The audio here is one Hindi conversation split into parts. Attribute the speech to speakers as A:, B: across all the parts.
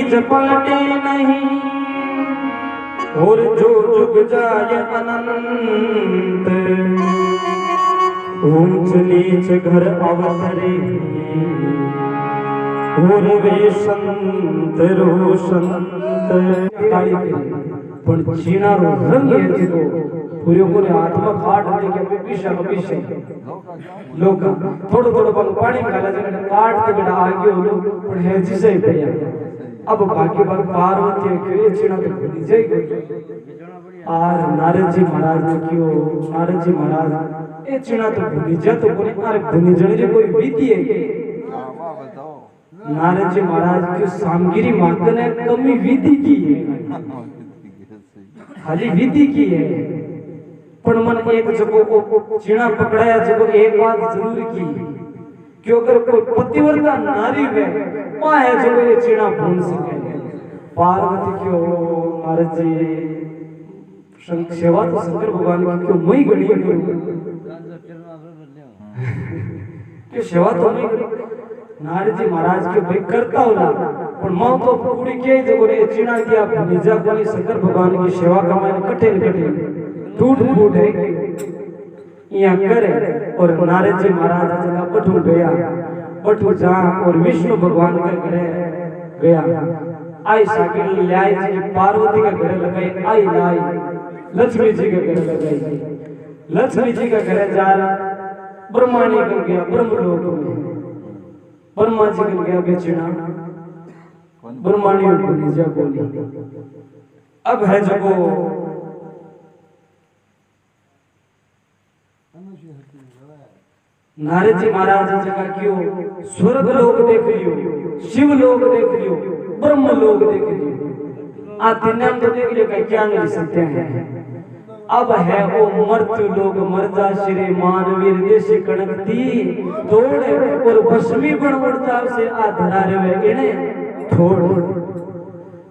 A: चीज पलटे नहीं और जो जुग जाए अनंत ऊंच नीच घर अवतरे और वे संत रो संत काली पण चीना रो रंग है जो पूरे को ने आत्मा काट दे के पीछे लोग थोड़ा थोड़ा पानी में डाला जने काट के बेटा आगे हो लोग पण है जिसे ही पड़िया अब बाकी बार पार्वती के ये चीना तो भूल जाएगी आर नारद जी महाराज ने क्यों नारद जी महाराज ये चीना तो भूल जा तो कोई अरे भूल जने कोई विधि है नारद जी महाराज की सामगिरी मात्र ने कमी विधि की है खाली विधि की है पर मन एक जगह को चीना पकड़ाया जगह एक बात जरूर की कि अगर कोई पतिव्रता नारी है वह है जो ये चीना भून सके पार्वती क्यों नारद जी सेवा तो शंकर भगवान की क्यों मैं गणी करूं कि सेवा तो मैं नारद जी महाराज के भाई करता होला पर मां तो पूरी के जो रे चीना दिया निजा कोनी शंकर भगवान की सेवा का मैंने कठे टूट फूट है यहाँ करे और नारद जी महाराज जगह पठू गया पठू जा और विष्णु भगवान के घरे गया आई साकिल लाई जी पार्वती के घरे लगाई आई लाई लक्ष्मी जी के घरे लगाई लक्ष्मी जी के घरे जा ब्रह्माणी कर गया ब्रह्मलोक में ब्रह्मा जी कर गया बेचना ब्रह्माणी को निजा बोली अब है जगो नारद जी महाराज जगह क्यों स्वर्ग लोक देख लियो शिव लोक देख लियो ब्रह्म लोक देख लियो आ तीनों तो देख लियो क्या नहीं सकते हैं अब है वो मर्त्य लोग मर्दा श्री मानवीर देशी कणकती तोड़े और भस्मी बन उड़ता से आधरा रे इने छोड़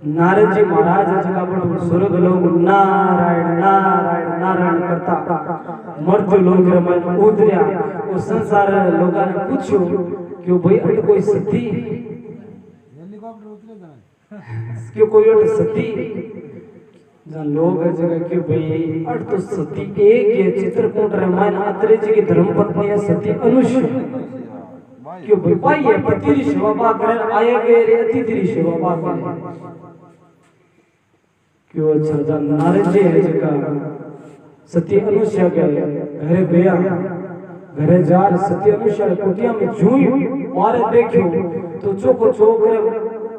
A: नारद जी महाराज जगह पर स्वर्ग लोग नारायण नारायण नारायण करता मर्द लोग मन उतरिया वो संसार लोगों ने पूछो क्यों भाई अट कोई सती हेलीकॉप्टर उतरे जाए क्यों कोई अट सती जन लोग जगह क्यों भाई अट तो सती एक ये चित्रकूट रामायण अत्रे जी की धर्मपत्नी है सती अनुसुईया क्यों भाई भाई ये पति री सेवा पा करे आए गए रे अतिथि री सेवा पा करे क्यों अच्छा जन नारद जी है जगह सती अनुसुईया के घरे गया घरे जार सती अनुसुईया कुटिया में जूई मारे देखियो तो चोको चोकरे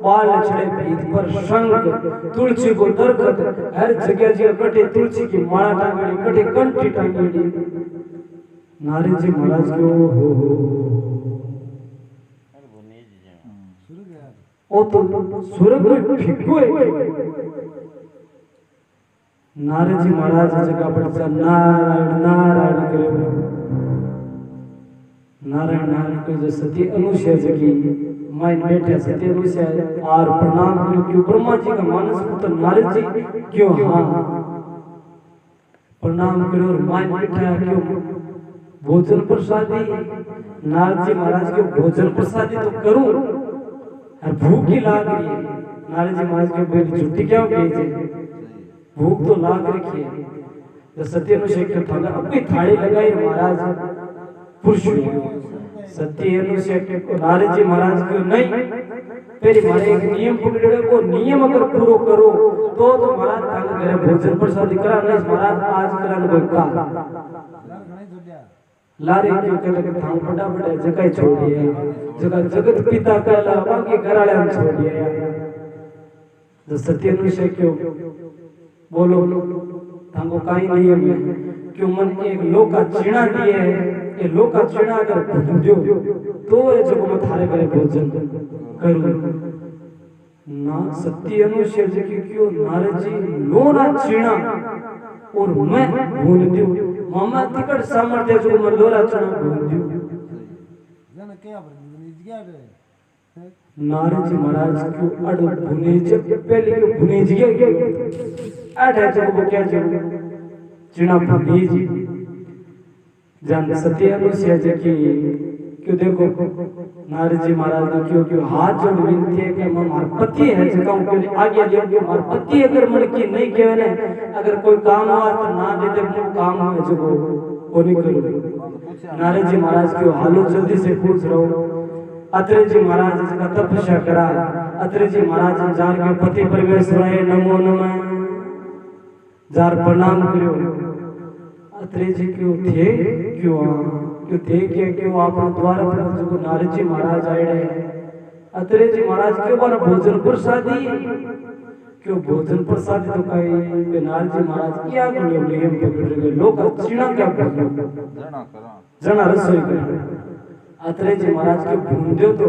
A: बाल छड़े पीठ पर शंख तुलसी को दरखत हर जगह जगह कटे तुलसी की माला टांगड़ी कटे कंठी टांगड़ी नारद जी महाराज के ओ तो स्वर्ग में फिक्को है नारद जी महाराज जगह पर नारायण नारायण करे नारायण नारायण को जो सती अनुसुईया जगी माइन बैठे सती अनुसुईया और प्रणाम करो क्यों ब्रह्मा जी का मानस पुत्र नारद जी क्यों हाँ प्रणाम करो और माइन बैठा क्यों भोजन प्रसादी नारद जी महाराज के भोजन प्रसादी तो करूं और भूख ही लाग रही है नारद जी महाराज के बेटी छुट्टी क्या भेजे भूख तो लाग रखी है तो सत्य अनुसुईया थाला अपनी थाली लगाई महाराज पुरुष सत्य अनुसुईया को नारद जी महाराज को नहीं तेरी मारे एक नियम पकड़े को नियम अगर पूरा करो तो महाराज थाल करे भोजन प्रसाद करा नहीं महाराज आज करा कोई का लारे क्यों कहते कि थाल फटाफट जगह छोड़ दिया जगह जगत पिता कहला बाकी घराले हम छोड़ दिया तो सत्य अनुसुईया क्यों बोलो थांगो काई नियम है क्यों मन एक लोका चीना दिए ये लोका चीना अगर भूल दो तो ये जगह में थारे करे भोजन करूं ना सत्य अनुसुईया जी क्यों नारद जी लोना चीना और मैं भूल दूं मामा टिकट सामर्थ्य जो मैं लोला चीना भूल दूं जन क्या नारद जी महाराज क्यों अड़ भुनेज पहले क्यों भुनेज गया अड़ है जो क्या जो चीना भुनेज जान सत्य अनुसुईया जी की क्यों देखो नारद जी महाराज ने क्यों हाथ जोड़ विनती है कि हमार पति है जिसका क्यों आगे ले कि हमार पति अगर मन की नहीं कहे ना अगर कोई काम हुआ तो ना दे दे वो काम है जो वो नहीं करो। नारद जी महाराज क्यों हालो जल्दी से पूछ रहा हूँ। अत्रे जी महाराज इसका तपस्या करा। अत्रे जी महाराज जार के पति परमेश्वराय नमो नमः जार प्रणाम करो। अत्रे जी क्यों थे क्यों थे क्यों आप द्वार पर जो नारद जी महाराज आए रहे। अत्रे जी महाराज क्यों बार भोजन प्रसादी क्यों भोजन प्रसादी तो कहीं नारद जी महाराज क्या कर लो नियम पकड़ गए लोग चीना क्या कर लो जना रसोई कर। अत्रे जी महाराज के भूंदे तो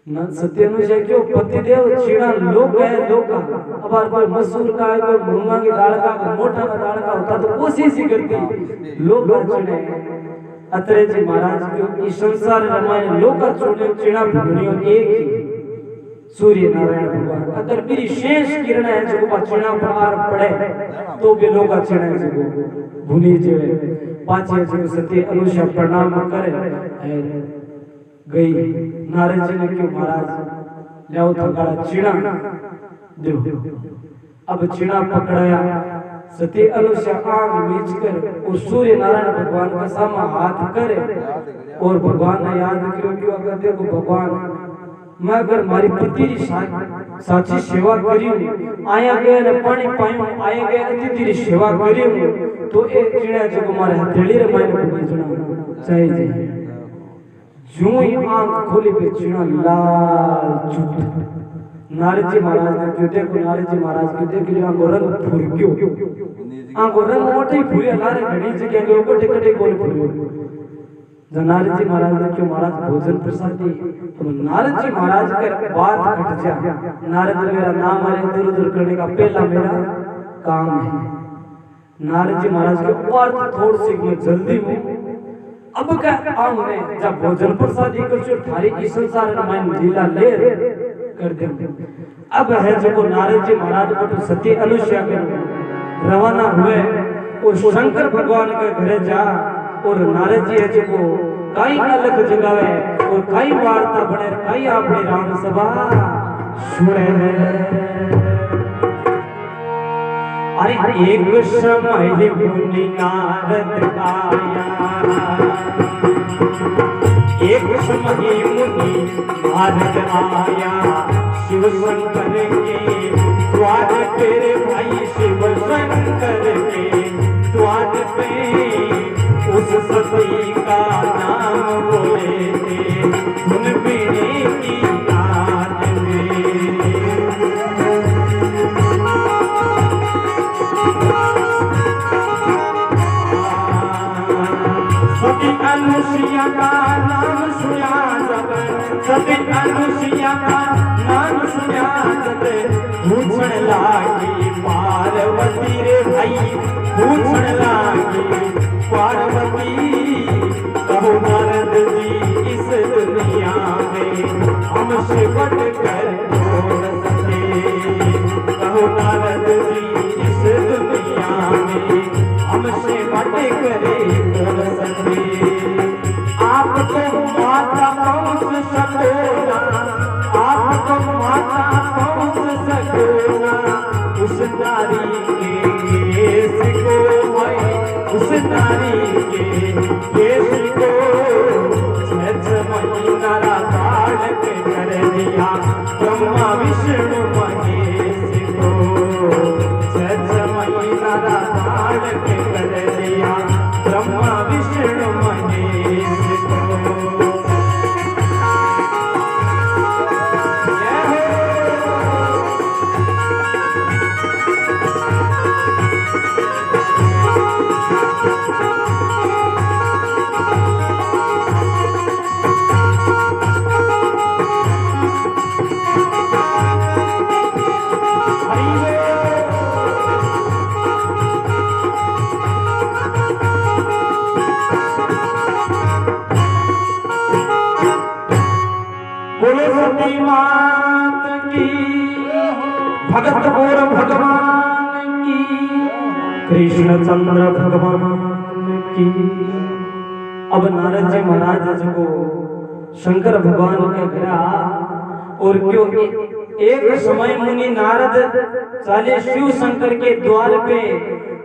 A: न सत्यानुजय क्यों पतिदेव चीना लोग है लोग का अब कोई मसूर का है कोई मूंगा की दाल का मोटा का दाल का होता तो कोशिश ही करती लोग चीने। अत्रे जी महाराज क्यों इस संसार रामायण लोग का चीना भूनियों एक ही सूर्य नारायण भगवान अगर मेरी शेष किरण है जो का चीना प्रहार पड़े तो भी लोग का चीना है जो भूनी जो पांचे जो सत्य अनुष्या प्रणाम करे गई। नारद जी ने क्यों महाराज जाओ थकाड़ा चीना दो। अब चीना पकड़ाया सती अनुष्या आग मीच कर और सूर्य नारायण भगवान का सामा हाथ करे और भगवान ने याद किया क्यों अगर देखो भगवान मैं अगर मारी पति की साची सेवा करी आया गया ने पानी पायो आया गया अतिथि की सेवा करी तो एक चीना जो हमारे हथेली रे मायने पड़ी जना चाहिए जो ही आंख खोली पे चीना लाल चुट। नारद जी महाराज ने क्यों देखो नारद जी महाराज के देख लिया आंखों रंग फूल क्यों आंखों रंग मोटे फूले लारे घड़ी जगह के ऊपर टिकटे गोल फूले। जब नारद जी महाराज ने क्यों महाराज भोजन प्रसाद दी तो नारद जी महाराज का बात हट जा। नारद मेरा नाम है दूर दूर करने का पहला मेरा काम है। नारद जी महाराज के ऊपर थोड़ी सी मैं जल्दी हूँ अब क्या आऊंगे जब भोजन प्रसाद कर जो थारी इस संसार रामायण लीला ले कर दे। अब है जो नारद जी महाराज को तो सती अनुष्या कर रवाना हुए और शंकर भगवान के घरे जा और नारद जी है जो कई अलग जगह है और कई वार्ता बने कई अपनी राम सभा सुने अरे एक समय मुनि नारद आया एक समय मुनि नारद आया शिव शंकर के द्वार पे भाई शिव शंकर के द्वार पे उस सती का नाम बोले थे धुन पीने की याद में। सती अनुसुईया का नाम सुना जब सती अनुसुईया का नाम सुना जब पूछने लागी पार्वती रे भाई पूछने लागी पार्वती कहो नारद जी इस दुनिया में हमसे बढ़ कर कौन सके कहो नारद जी इस दुनिया में हमसे बढ़ करे कौन सके। आपको माता पहुँच सको ना आपको माता पहुँच सको ना उस नारी के केस को उस नारी के केस को महीना बालक कर दिया ब्रह्मा विष्णु महेश को महीना बालक कर दिया ब्रह्मा विष्णु महेश को। मात की भगत और भगवान की कृष्ण चंद्र भगवान की। अब नारद जी महाराज को शंकर भगवान के घर और क्यों एक समय मुनि नारद चले शिव शंकर के द्वार पे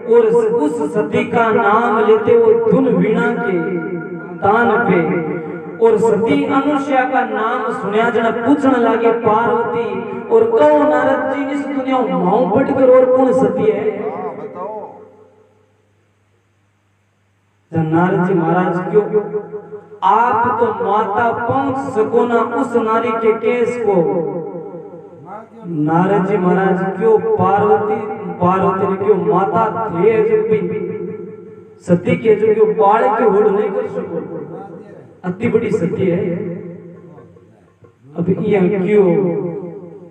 A: और उस सती का नाम लेते वो धुन वीणा के तान पे और सती अनुष्या का नाम सुनिया जना पूछने लगे पार्वती और कहो नारद जी इस दुनिया में मां पटकर और कौन सती है? नारद जी महाराज क्यों आप तो माता पहुंच सको ना उस नारी के केस को। नारद जी महाराज क्यों पार्वती ने क्यों माता थे जब भी सती के जो क्यों बाल के होड़ नहीं कर सको अति बड़ी सती है। अब ये क्यों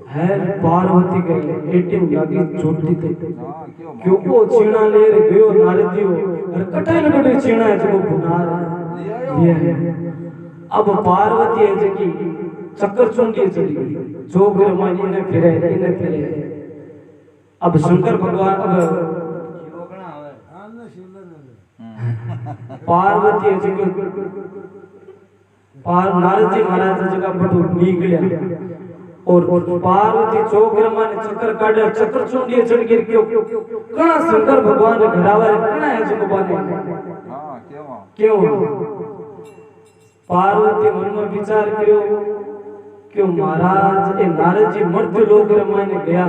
A: है पार्वती के एटीएम लागी छोटी थी क्यों वो चीना ले गयो नारद जी और कटाई न कटाई चीना है जो बुनार ये है। अब पार्वती है जो की चक्कर चुंडी चली गई जोगर मन इन्हें फिरे अब शंकर भगवान अब पार्वती है जो नारद जी महाराज जगह बटू निकलिया और पार्वती चोकर माने चक्कर काटे चक्कर चुंडी चढ़ गिर क्यों कणा शंकर भगवान घरावा कणा है जो बाने हां क्यों पार्वती मन में विचार करो क्यों महाराज ए नारद जी मर्द लोग माने गया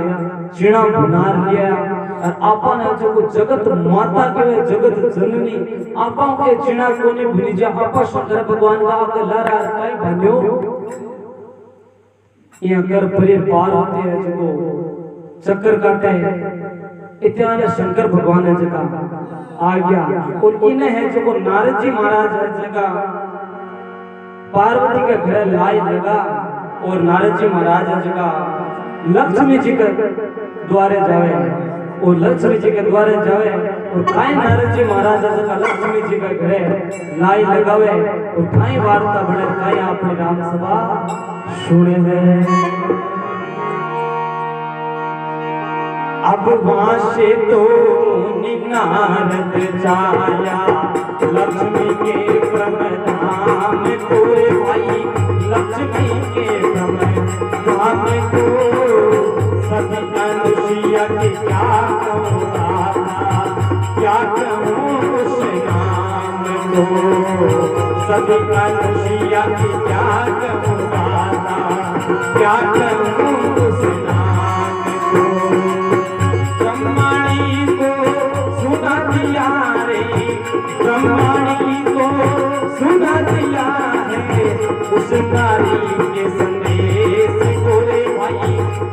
A: चीणा भुनार लिया और आपा ने जो जगत माता के जगत जननी आपा के चीणा कोने भूली जा आपा शंकर भगवान का आके लहरा काई बन्यो ये कर परे पार्वती है जो चक्कर काटे इतने शंकर भगवान है जगह आ गया और इन्हें है जो नारद जी महाराज है जगह पार्वती के घर लाई लगा और नारद जी महाराज जगह लक्ष्मी जी के द्वारे जावे और लक्ष्मी जी के द्वारे जावे और काई नारद जी महाराज जगह लक्ष्मी जी के घरे लाई लगावे और काई वार्ता बने काई अपनी राम सभा सुने हैं। अब वहां से तो नारद जाया लक्ष्मी के प्रमधाम को भाई लक्ष्मी के प्रमधाम को सती अनुसुईया की क्या कहूँ क्या कहूँ उस नाम को सती अनुसुईया की क्या कहूँ क्या कहूँ उस नाम को ब्रह्मणी को सुना दिया रे ब्रह्मणी को सुना दिया है उस नारी के संदेश को रे भाई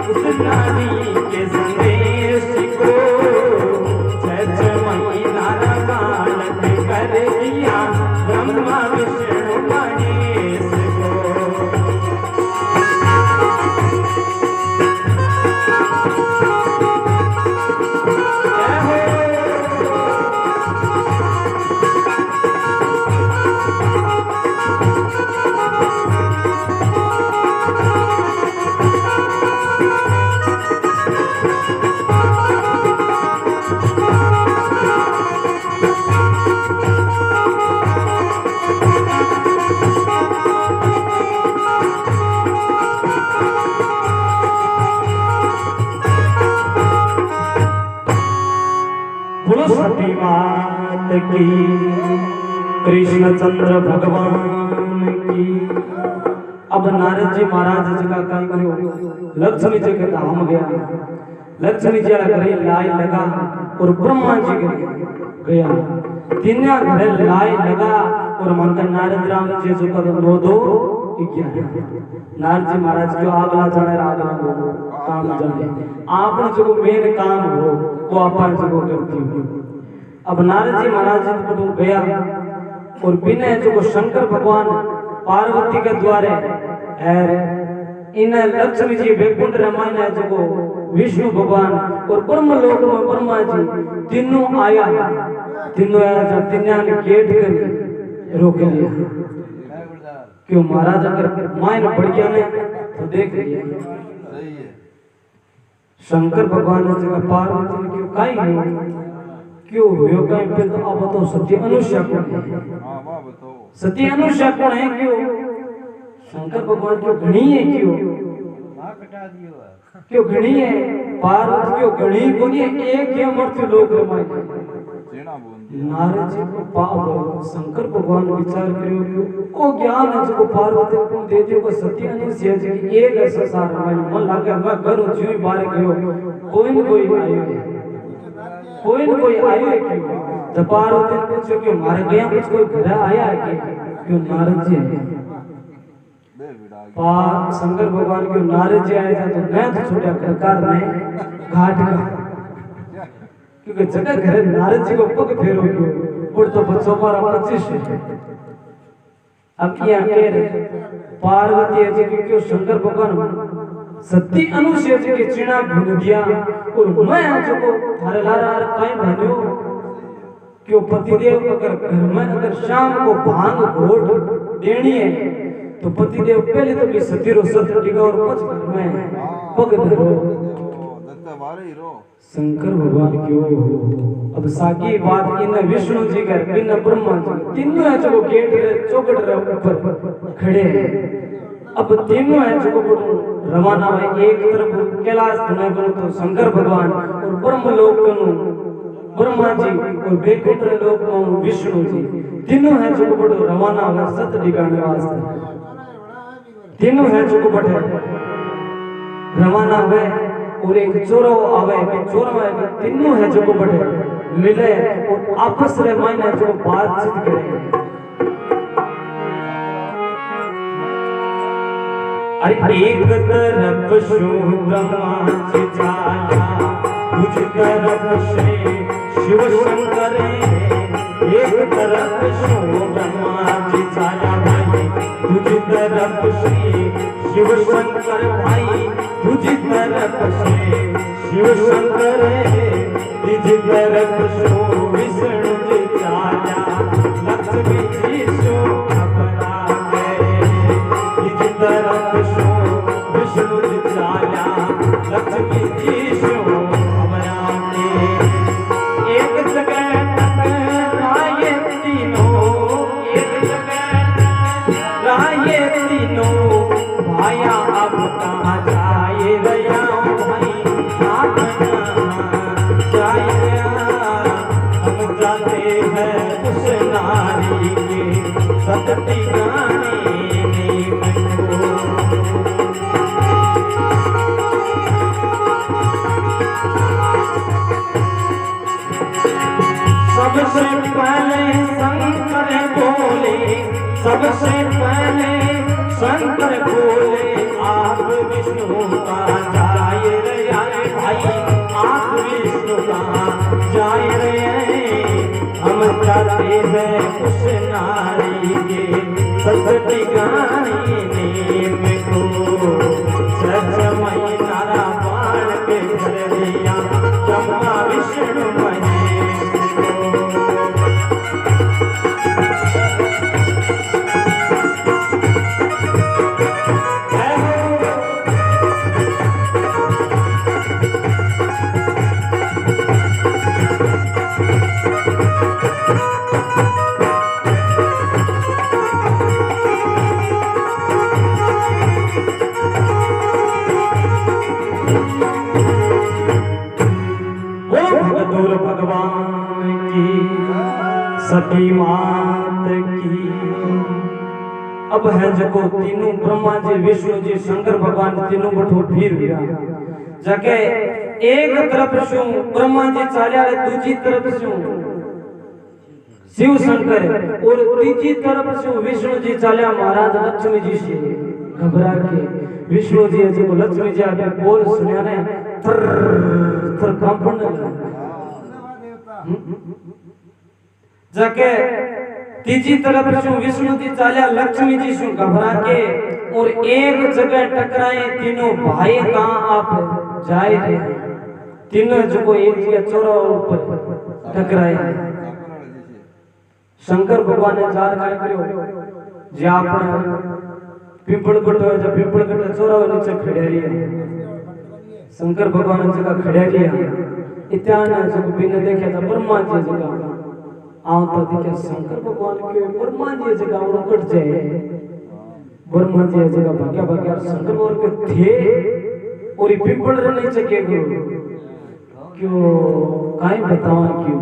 A: उस नारी के संदेश को जय महीना बालक कर दिया ब्रह्मा विष्णु महेश को। सती मात की कृष्णचंद्र भगवान की। अब नारद जी महाराज जी का कहीं करो लक्ष्मी जी के धाम गया लक्ष्मी जी घरे लाई लगा और ब्रह्मा जी के गया तीनों घरे लाई लगा और मनकर नारद राम जी जो का नो दो नारद जी महाराज जो आगला जाने आगला हो काम जाने आपने जो मेन काम हो वो अपन जो करती हो। अब नारद जी महाराज जी गया और बिना जो शंकर भगवान पार्वती के द्वारे इन लक्ष्मी जी वैकुंठ रामायण है जो विष्णु भगवान और ब्रह्म लोक में ब्रह्मा जी तीनों आया जो तीनों ने गेट कर रोक लिया क्यों महाराज अगर मायन बढ़ गया नहीं तो देख लिया शंकर भगवान ने जगह पार्वती ने क्यों काई नहीं क्यों हुयो कहीं पे तो अब तो सती अनुष्या कौन है सती अनुष्या कौन है क्यों शंकर भगवान क्यों घणी है क्यों क्यों घणी है पार्वती क्यों घणी बोली एक के मृत्यु लोक रमाई नारद जी को पाप शंकर भगवान विचार करियो कि ओ ज्ञान है जो पार्वती को दे दियो को सत्य नहीं से जी एक ऐसा सारा मन लागे मैं करूं जीव बारे गयो कोई न कोई आयो है कोई न कोई आयो है क्यों जब पार्वती ने पूछो कि मारे गया कुछ कोई घर आया है क्यों नारद जी है पार शंकर भगवान क्यों नारद जी आए तो मैं तो छोटा सरकार ने घाट का क्योंकि जगह घरे नारद जी को पग फेरो क्यों और तो बच्चों पर 25 है अब क्या कह रहे पार्वती जी की क्यों शंकर भगवान सती अनुशय जी के चिना भून दिया और मैं जो को थारे लारा काई भन्यो क्यों पतिदेव अगर घर में अगर शाम को भांग घोट देनी है तो पतिदेव पहले तो भी सती रो सत टिका और पच घर में पग धरो शंकर भगवान क्यों अब साकी बात इन विष्णु जी का बिन ब्रह्मा जी तीनों है जो गेट रे चौकट रे ऊपर खड़े हैं अब तीनों है जो रवाना है एक तरफ कैलाश धने बनो तो शंकर भगवान और ब्रह्म लोक कनु ब्रह्मा जी और वैकुंठ लोक में विष्णु जी तीनों है जो बड़ो रवाना है सत ठिकाने वास्ते तीनों है जो बड़े रवाना है और एक चोरो आवे कि चोर में तीनों है जो बड़े मिले और आपस में मायने जो बातचीत करे अरे एक तरफ शो ब्रह्मा जी जाया दूसरी तरफ से शिव शंकर एक तरफ शो ब्रह्मा जी जाया भाई दूसरी तरफ से शिव शंकर भाई दूसरी तरफ से शिव शंकर तीसरी तरफ शो विष्णु जी जाया लक्ष्मी जी शो घबरा गए तीसरी तरफ शो विष्णु जी जाया लक्ष्मी जी शो घबरा गए एक जगह टकराए तीनों एक जगह टकराए तीनों भाया अब कहाँ जाए रया भाई जाए हम जाते हैं उस नारी के सतती गाने सबसे पहले शंकर बोले सबसे पहले शंकर बोले आप विष्णु का जाए रे भाई आप विष्णु का जाए रे हम जाते हैं उस नारी के सतती गाने में को सचमई नारा बाण के घर दिया ब्रह्मा विष्णु महेश भगवान की सती मात की अब है जको तीनों ब्रह्मा जी विष्णु जी शंकर भगवान तीनों बठो फिर गया जके एक तरफ से ब्रह्मा जी चाल्या रे दूसरी तरफ से शिव शंकर और तीसरी तरफ से विष्णु जी चाल्या महाराज लक्ष्मी जी से घबरा के विष्णु जी जी को लक्ष्मी जी आके बोल सुनिया ने थर थर कांपने लगा जके तीसरी तरफ से विष्णु जी चाल्या लक्ष्मी जी से घबरा के और एक जगह टकराए तीनों भाई कहां आप जाए थे तीनों जो एक जगह चौरा ऊपर टकराए शंकर भगवान ने चार काय करियो जे आपण पिंपळगट जो पिंपळगट चौरा नीचे खड्या लिया शंकर भगवान ने जगह खड्या लिया इत्याना जो बिन देखे तो ब्रह्मा जी जगह आओ तो देखे शंकर भगवान के ब्रह्मा जी जगह और कट जाए ब्रह्मा जी जगह भाग्या भाग्या शंकर और के थे और ये पिंपल रे नहीं चके क्यों काई बतावा क्यों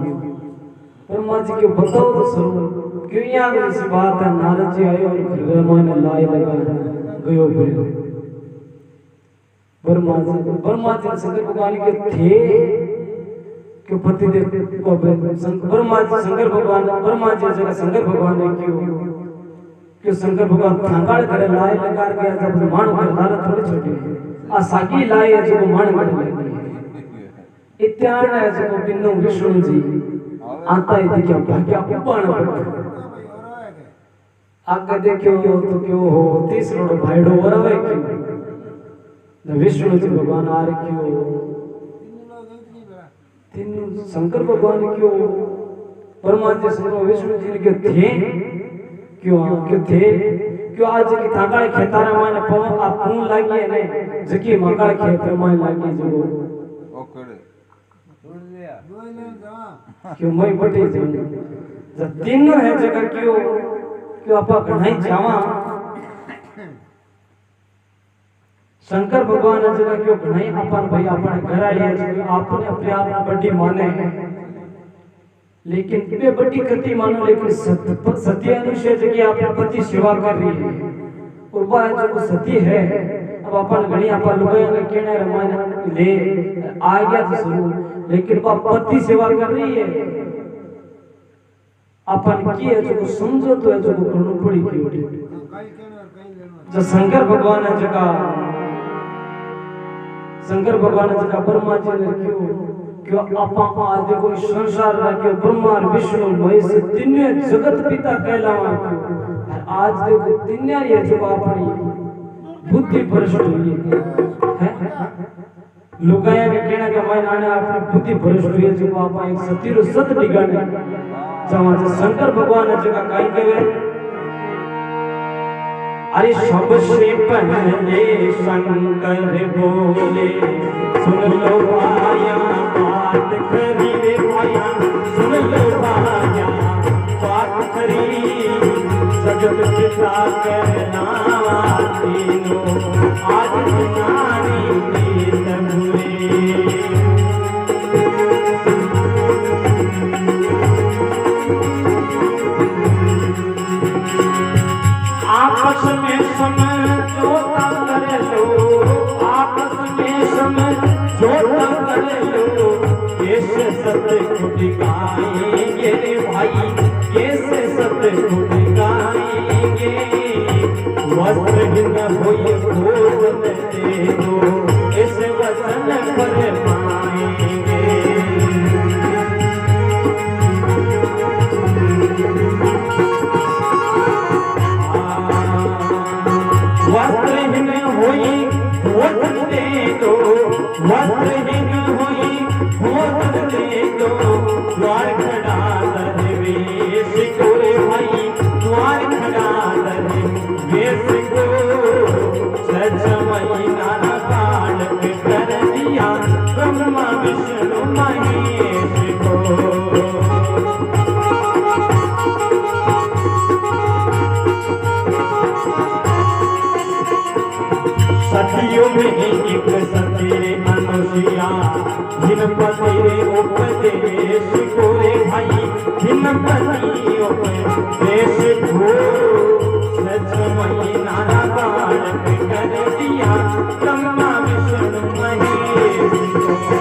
A: ब्रह्मा जी क्यों बताओ तो सुनो क्यों यहाँ ऐसी बात है नारद जी आए और रामायण लाई लगा गयो फिर ब्रह्मा जी शंकर भगवान के थे क्यों पति देव ब्रह्मा जी शंकर भगवान ब्रह्मा जी जगह शंकर भगवान ने क्यों शंकर भगवान थांगाड़ करे लाए लगा गया जब मान कर दारा थोड़ी छोटी आ सागी लाए जो मान कर लगी इत्यान है जो बिन्नु विष्णु जी आता है क्या भाग्य उपाण पड़ आगे देखियो तो क्यों हो 30 रोड भाईडो वरवे क्यों विष्णु जी भगवान आ रहे क्यों तीन शंकर भगवान क्यों ब्रह्मा जी शंकर विष्णु जी के थे क्यों थे क्यों आज की थाकाळे खेतारा माने पवन आ फूल लागी है ने जकी मकाळ खेतर में लागी जो ओकड़े सुन लिया क्यों मैं बटे जो जब तीनों है जगह क्यों आपा घणाई जावा शंकर भगवान जगह क्यों घणाई अपन भाई अपन घर आई है आपने अपने आप में बड़ी माने लेकिन वे बड़ी गति मानो लेकिन सत्य अनुसार जगह आपने पति सेवा कर रही है और वह जो सत्य है अब अपन घणी अपन लुगाया ने केने रमायण ले आ गया तो सुनो लेकिन वह पति सेवा कर रही है अपन की है जो समझो तो है जो करनो पड़ी की जो शंकर भगवान है जगह ब्रह्मा जी ने क्यों आपा आज देखो संसार रखियो ब्रह्मा और विष्णु महेश तीनों जगत पिता कहलावा क्यों आज देखो तीनों ये जो अपनी बुद्धि भ्रष्ट हुई है लुगाया के कहना के मैं आने अपनी बुद्धि भ्रष्ट हुई है जो आपा एक सतीरो सत डिगाने जहाँ शंकर भगवान ने जगह काई कहे अरे सबसे पहले शंकर बोले सुन लो भाया बात करी रे भाया सुन लो भाया बात करी जगत पिता कहना तीनों आज नारी नीत हुए आपस में समझौता कर लो आपस में समझौता कर लो कैसे सत्य को टिकाएंगे रे भाई कैसे सत्य को टिकाएंगे वस्त्रहीन होइए भोजन दे दो इस वचन पर पाएंगे वस्त्रहीन होई भोजन दे दो वस्त्रहीन होई भोजन दे दो द्वार खड़ा दरवेश को रे भाई द्वार खड़ा दरवेश को सच महीना काल पे कर दिया ब्रह्मा विष्णु महेश को सतियों में एक सती अनुसुईया जिनपति उपदेश को रे भाई जिनपति उपदेश को सच महीना काल पे कर दिया ब्रह्मा विष्णु महेश को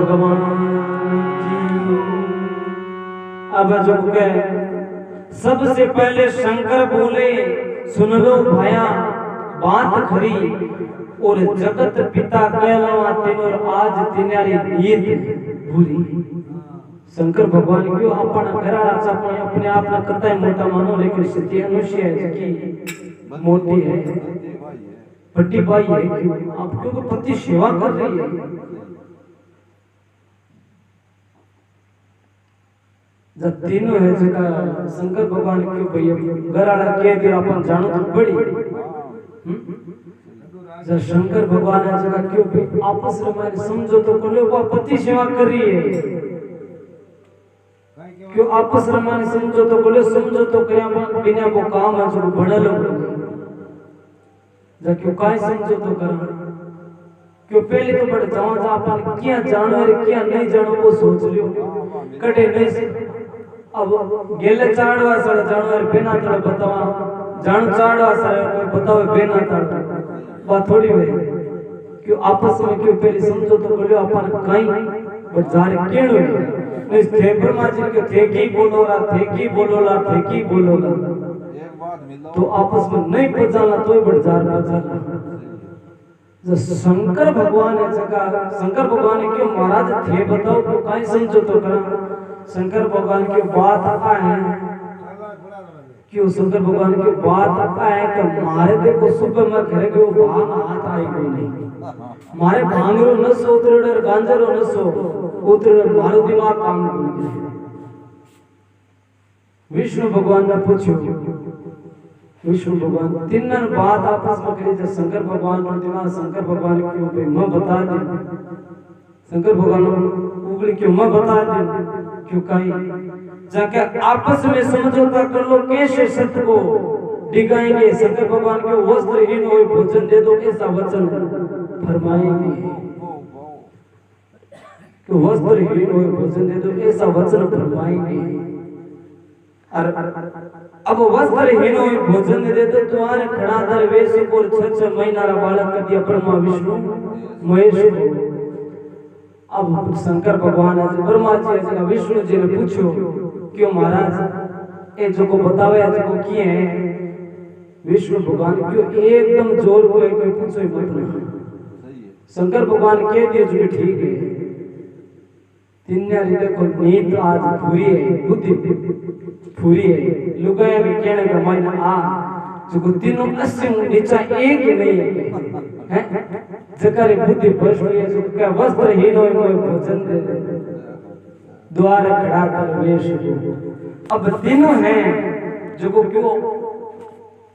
A: भगवान अब जो सबसे पहले शंकर बोले सुन लो भाया बात खरी और जगत पिता कहलावा तेनो आज तिनारी नीत भूरी। शंकर भगवान क्यों अपन घराड़ा अपने आप ना कतई मोटा मानो, लेकिन सत्य अनुष्य है कि मोटी है, बड़ी बाई है। क्यों आप क्यों पति सेवा कर रही है। जब तीनों है जगह शंकर भगवान क्यों भैया घराड़ा कह दिया अपन जानो तो बड़ी। जब शंकर भगवान है जगह क्यों भी आपस में समझो तो बोले वो पति सेवा कर रही है। क्यों आपस में समझो तो बोले समझो तो करे बिना वो काम है जो बड़ा लोग। जब क्यों काय समझो तो कर क्यों पहले तो बड़े जाओ जा अपन क्या जानो है क्या नहीं जानो वो सोच लियो कटे नहीं। अब गेले चाड़वा सड़ जानो है बिना तड़ बतावा जान चाड़वा सड़ कोई बतावे बिना तड़ बात थोड़ी है। क्यों आपस में क्यों पहले समझो तो बोले अपन कहीं बट जारे केड़ो है इस थेपर माजी के थेकी बोलोला थेकी बोलोला थेकी बोलोला एक बात मिलो तो आपस में नहीं पचाला तो बट जार पचाला। जो शंकर भगवान है जगह शंकर भगवान क्यों महाराज थे बताओ क्यों कहीं समझो तो करा। शंकर भगवान की बात आता है क्यों शंकर भगवान की बात आता है कि मारे देखो सुबह में घर के वो भांग हाथ आई कोई नहीं मारे भांगरो न सो उतरे गांजरो न सो उतरे मारो दिमाग काम नहीं। विष्णु भगवान ने पूछो विष्णु भगवान तीन बात आपस में करी जब शंकर भगवान ने दिमाग शंकर भगवान क्यों पे मैं बता दे शंकर भगवान उगली क्यों मैं बता दे क्यों कहीं जाके आपस में समझौता कर लो कैसे सत्य को डिगाएंगे। शंकर भगवान के वस्त्रहीन हो भोजन दे दो ऐसा वचन फरमाएंगे कि वस्त्रहीन हो भोजन दे दो ऐसा वचन फरमाएंगे। अब वस्त्रहीन हो भोजन दे दो तुम्हारे खड़ाधर वेश को 6 महीना रा बालक कर दिया ब्रह्मा विष्णु महेश। अब शंकर भगवान ब्रह्मा जी ने विष्णु जी ने पूछो क्यों महाराज ये जो को बतावे जो किए हैं विष्णु भगवान क्यों एकदम जोर को क्यों पूछो मत। शंकर भगवान कह दिए जो ठीक है तीन देखो नींद आज पूरी है बुद्धि पूरी है लुगाया में कहने का मायना आ जो तीनों 80 नीचा एक ही नहीं है जकरे बुद्धि भ्रष्ट है जो क्या वस्त्रहीन हो भोजन दे द्वार खड़ा कर वेश। अब तीनों हैं जो को क्यों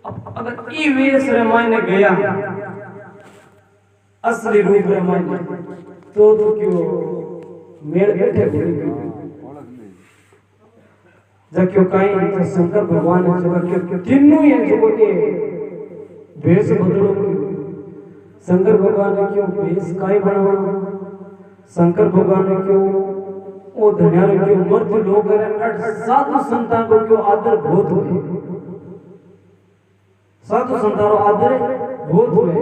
A: अब अगर ई वेश रामायण गया असली रूप रामायण तो क्यों मेल बैठे जब क्यों कहीं तो शंकर भगवान है जो क्यों तीनों ये जो के वेश बदलो शंकर भगवान ने क्यों वेश काई बनवा शंकर भगवान ने क्यों वो धन्यारे क्यों मर्द लोग साधु संतान को क्यों आदर बहुत हुए साधु संतान आदर बहुत हुए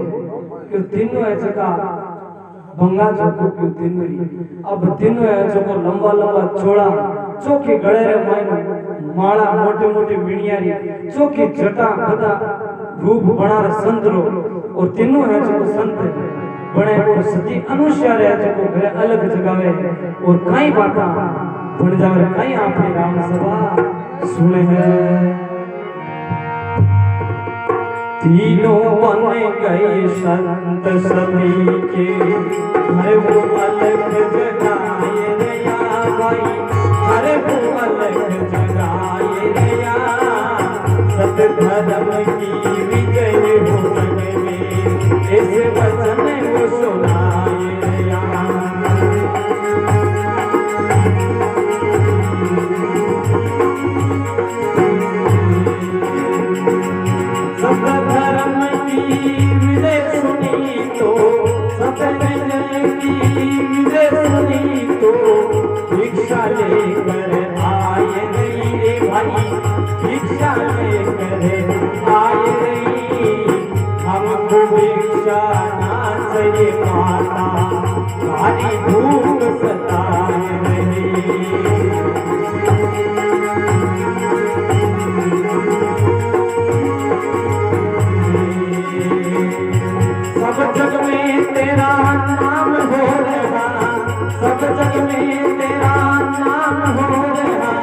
A: क्यों तीनों ऐसे का भंगा जो क्यों तीनों ही अब तीनों ऐसे को लंबा लंबा चौड़ा चौकी गड़े रे मायने माला मोटे मोटे मिणियारी चौकी जटा बदा रूप बना रे संतरो और तीनों है जो संत बड़े और सती अनुसार है जो घर अलग जगावे और कई बाता बन जावे कई आपने राम सभा सुने हैं। तीनों बन गए संत सभी के हरे वो अलग जगाए नया भाई हरे वो अलग जगाए नया सत धर्म की विजय हो जग में ऐसे वचन वो सुनाए सब धर्म की विजय सुनी तो सब की विजय सुनी तो भिक्षा लेकर आए नहीं रे भाई भिक्षा लेकर आए नहीं हमको भिक्षा ना सही माता भारी भूख सताए नहीं। तेरा नाम हो रहा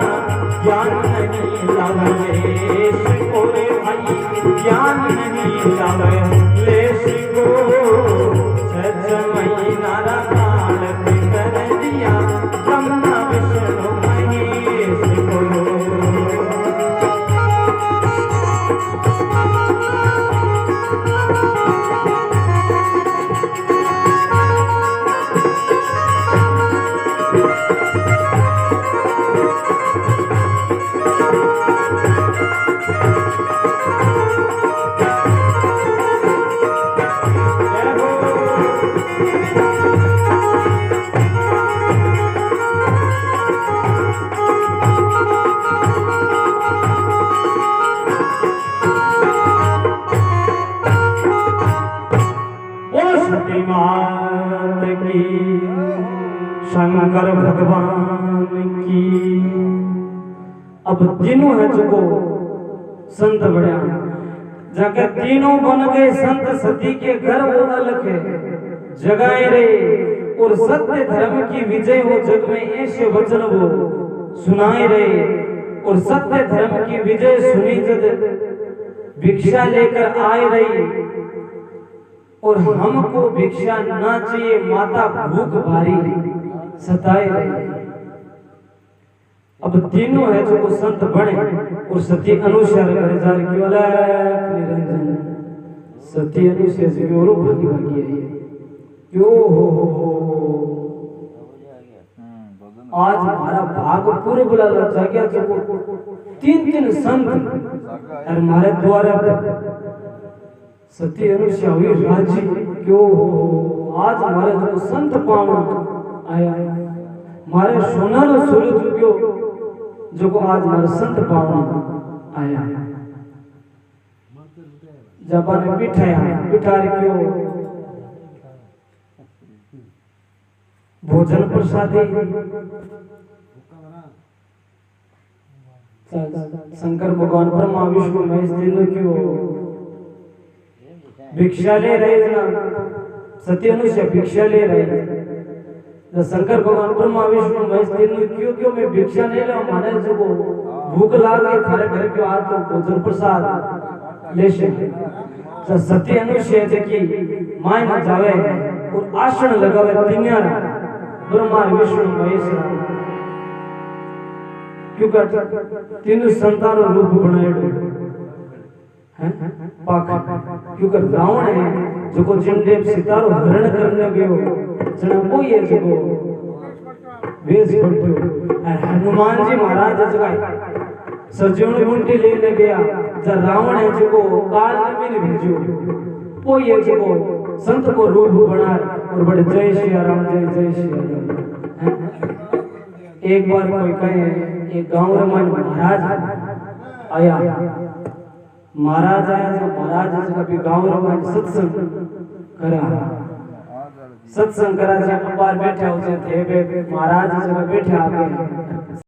A: ज्ञान नहीं लावे लेश को रे भाई ज्ञान नहीं लावे लेश को सच महीना काल कर दिया ब्रह्मा विष्णु महेश को मात की शंकर भगवान की। अब तीनों है जो संत बढ़िया जाके तीनों बन गए संत सती के घर वो अलग है जगाए रहे और सत्य धर्म की विजय हो जग में ऐसे वचन वो सुनाए रहे और सत्य धर्म की विजय सुनी जब भिक्षा लेकर आए रही और हमको भिक्षा ना चाहिए माता भूख भारी सताए रहे। अब तीनों है जो संत बने और सती अनुसार करे जा रही क्यों निरंजन सती अनुसार से क्यों भागी भागी है क्यों आज हमारा भाग पूरे बुला लग गया जो तीन संत और हमारे द्वारा सती अनुष्या हुई राजी क्यों आज हमारे जो संत पावना आया हमारे सोनारो सूरज क्यों जो को आज हमारे संत पावना आया जब ने बिठाया क्यों भोजन प्रसादी शंकर भगवान ब्रह्मा विष्णु महेश तीनों क्यों भिक्षा ले रहे ना सती अनुष्या भिक्षा ले रहे शंकर भगवान ब्रह्मा विष्णु महेश तीनों क्यों मैं भिक्षा नहीं ला हमारे जो भूख लागे थारे घर के आज तो भोजन प्रसाद ले से सती अनुष्या की माय न जावे और आसन लगावे तीनों ब्रह्मा विष्णु महेश क्योंकि तीनों संतानों रूप बनाए क्योंकि रावण है जो को जिंदे सितारो हरण करने गयो जना कोई है जो वेश पड़तो हनुमान जी महाराज जगाए सजोन गुंटी लेने गया जब रावण है जो को काल में भेजो कोई है जो को संत को रूप बना और बड़े जय श्री राम जय श्री राम। एक बार कोई कहे एक गांव में महाराज आया महाराज आया जो महाराज कभी गांव में सत्संग करा जब बार बैठे होते थे महाराज जब बैठे आ गए